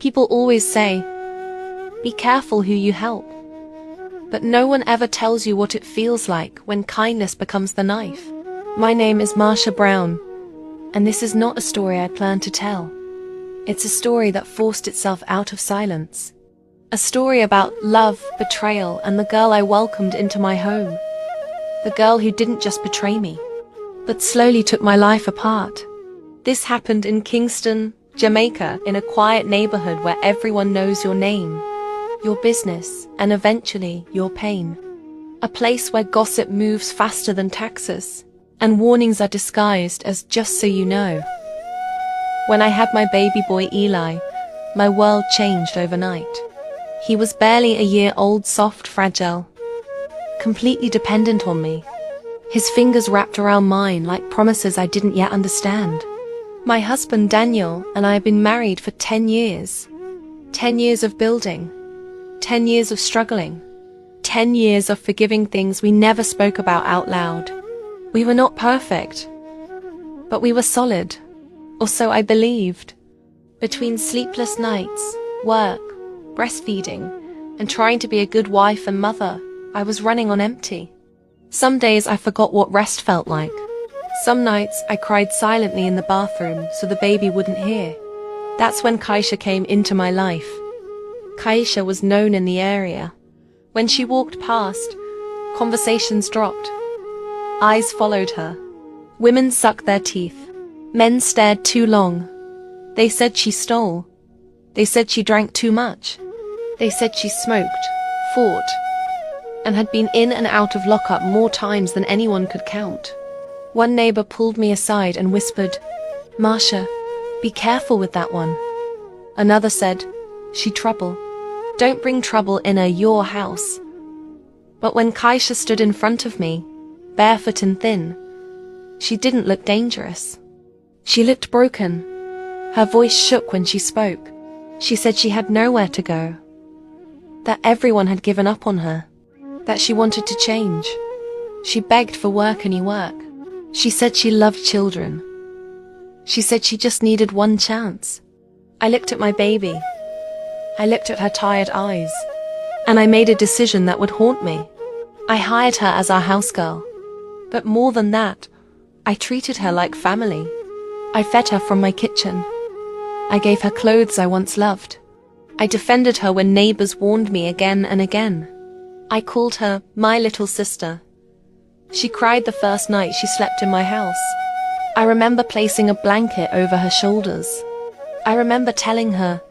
People always say, be careful who you help. But no one ever tells you what it feels like when kindness becomes the knife. My name is Marsha Brown, and this is not a story I planned to tell. It's a story that forced itself out of silence. A story about love, betrayal, and the girl I welcomed into my home. The girl who didn't just betray me, but slowly took my life apart. This happened in Kingston, Jamaica, in a quiet neighborhood where everyone knows your name, your business, and eventually your pain. A place where gossip moves faster than taxes, and warnings are disguised as just so you know. When I had my baby boy Eli, my world changed overnight. He was barely a year old, soft, fragile, completely dependent on me. His fingers wrapped around mine like promises I didn't yet understand. My husband Daniel and I have been married for 10 years. 10 years of building. 10 years of struggling. 10 years of forgiving things we never spoke about out loud. We were not perfect, but we were solid. Or so I believed. Between sleepless nights, work, breastfeeding, and trying to be a good wife and mother, I was running on empty. Some days I forgot what rest felt like. Some nights I cried silently in the bathroom so the baby wouldn't hear. That's when Kaisha came into my life. Kaisha was known in the area. When she walked past, conversations dropped. Eyes followed her. Women sucked their teeth. Men stared too long. They said she stole. They said she drank too much. They said she smoked, fought, and had been in and out of lockup more times than anyone could count. One neighbor pulled me aside and whispered, "Marsha, be careful with that one." Another said, "She trouble. Don't bring trouble in your house." But when Kaisha stood in front of me, barefoot and thin, she didn't look dangerous. She looked broken. Her voice shook when she spoke. She said she had nowhere to go, that everyone had given up on her, that she wanted to change. She begged for work, any work. She said she loved children. She said she just needed one chance. I looked at my baby. I looked at her tired eyes, and I made a decision that would haunt me. I hired her as our house girl. But more than that, I treated her like family. I fed her from my kitchen. I gave her clothes I once loved. I defended her when neighbors warned me again and again. I called her my little sister. She cried the first night she slept in my house. I remember placing a blanket over her shoulders. I remember telling her,